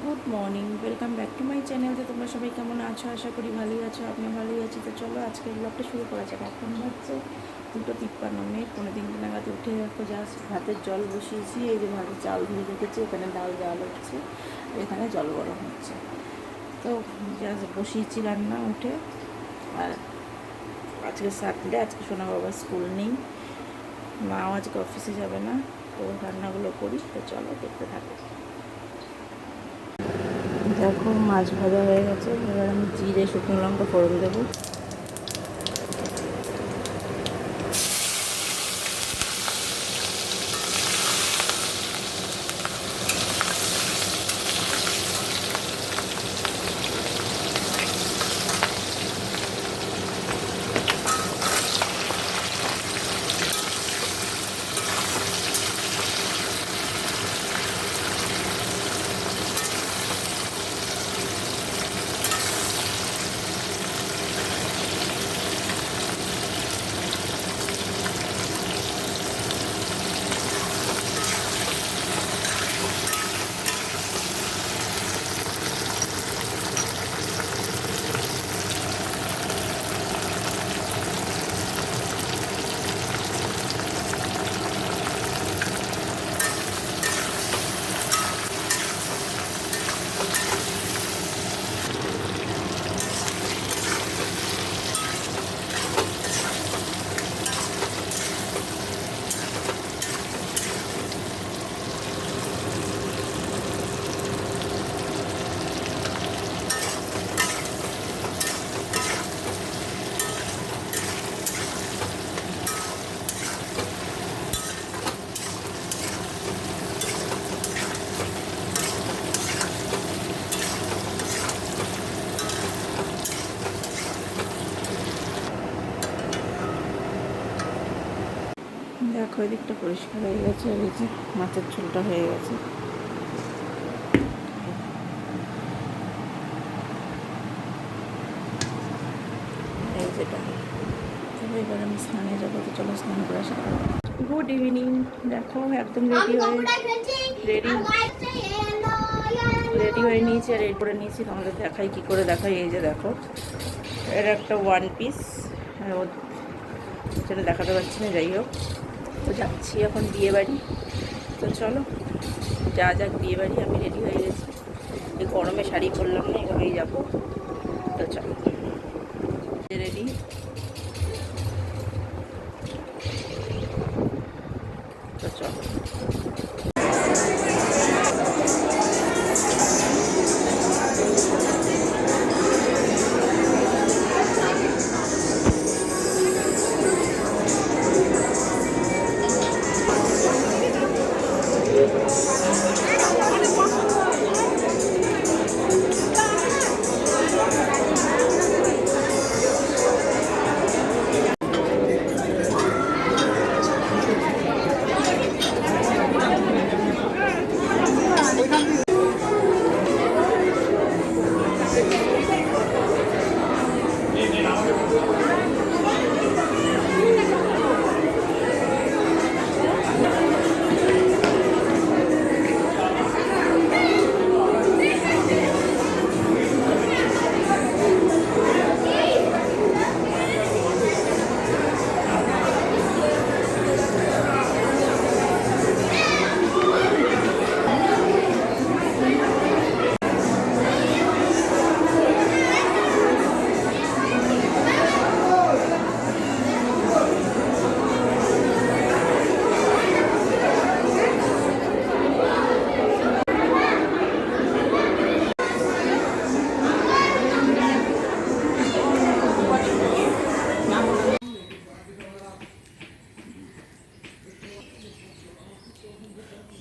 Good morning, welcome back to my channel. তো তোমরা সবাই কেমন আছো? আশা করি ভালোই আছো, আপনি ভালোই আছি। তো চলো আজকের ব্লগটা শুরু করা যাক। এখন হচ্ছে 2:53, 3:30 নাগাদ উঠে দেখো জাস্ট ভাতের জল বসিয়েছি। এই যে ভাতের চাল ধুয়ে রেখেছি, এখানে ডাল জাল হচ্ছে, এখানে জল গরম হচ্ছে। তো জাস্ট বসিয়েছি রান্না উঠে। আর আজকে সানডে, আজকে সোনা বাবার স্কুল নেই, মাও আজকে অফিসে যাবে না। তো রান্নাগুলো করি, তো চলো দেখতে থাকো। দেখো মাছ ভাজা হয়ে গেছে, এবার আমি জিরে শুকনো লঙ্কা ফোড়ন দেবো। দেখো এদিকটা পরিষ্কার হয়ে গেছে, আর এই যে মাছের ঝোলটা হয়ে গেছে। এই যেটা, তবে এবার আমি স্নানে যাবো, তো চলো স্নান করে আসা। Good evening. দেখো একদম রেডি রেডি হয়ে নিয়েছি, আর রেডি করে নিয়েছি। তোমাদের দেখাই, কী করে দেখাই। এই যে দেখো, এর একটা ওয়ান পিস, সেটা দেখাতে পারছি না, যাই হোক। তো যাচ্ছি এখন বিয়ে বাড়ি। তো চলো যা যাক বিয়ে বাড়ি। আমি রেডি হয়ে গেছি, এই গরমে শাড়ি পরলাম না, এভাবেই যাবো। তো চলো রেডি। তো চলো।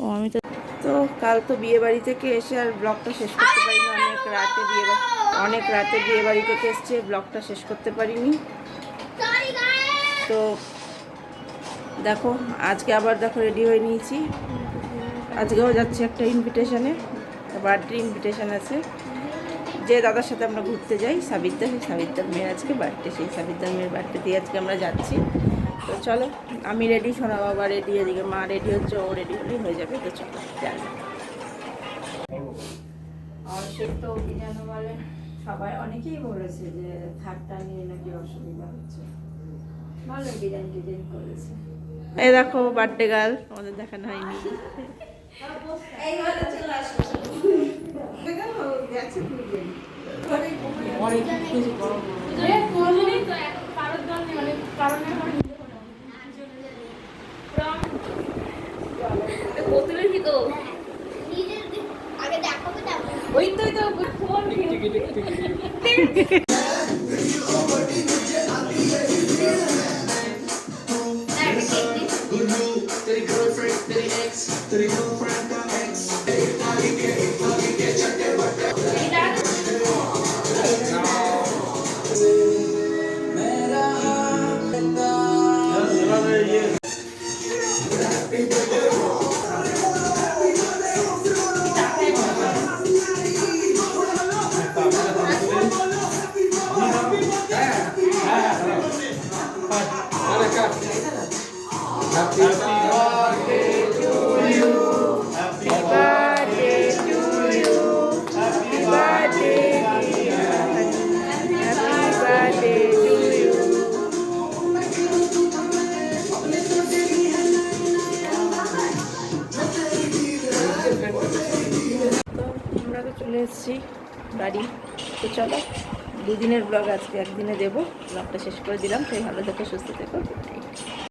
ও আমি তো কাল তো বিয়ে বাড়ি থেকে এসে আর ব্লগটা শেষ করতে পারিনি। অনেক রাতে বিয়ে বাড়ি থেকে এসছে, ব্লগটা শেষ করতে পারিনি। তো দেখো আজকে আবার দেখো রেডি হয়ে নিয়েছি। আজকেও যাচ্ছি একটা ইনভিটেশনে, বার্থডে ইনভিটেশন আছে। যে দাদার সাথে আমরা ঘুরতে যাই, সাবিরদার মেয়ের আজকে বার্থডে, সেই সাবিরদার মেয়ের বার্থডে দিয়ে আজকে আমরা যাচ্ছি। তো চলো, আমি রেডি, সোনা বাবা রেডি, এদিকে মা রেডি হচ্ছে, ও রেডি হলেই হয়ে যাবে। তো চলো যাই। আর সেই তো কি যেন বলে, সবাই অনেকেই বলেছে যে থাকটা নিয়ে নাকি অসুবিধা হচ্ছে, ভালো ডিজাইন ডিজাইন করেছে। এই দেখো বার্থডে গার্ল, আমাদের দেখানো হয়নি। এই ঘরে চলে আসো। গেছে দুজন। অনেক কিছু গরম। এ কোনদিনই তো কারোর জন্য মানে কারণে আমার বোতলের ভিতর আগে দেখো তো ওই তো ফোন तेरी गर्लफ्रेंड तेरी एक्स तेरी गर्लफ्रेंड का एक्स आगे के चट्टे बट्टे मेरा ये Happy birthday to you. Happy birthday to you. Happy birthday dear. Happy birthday to you. তো আমরা তো চলে এসেছি বাড়ি। তো চলো, দুদিনের ব্লগ আজকে একদিনে দেবো। ব্লগটা শেষ করে দিলাম। সেই ভালো থেকো, সুস্থ থেকো।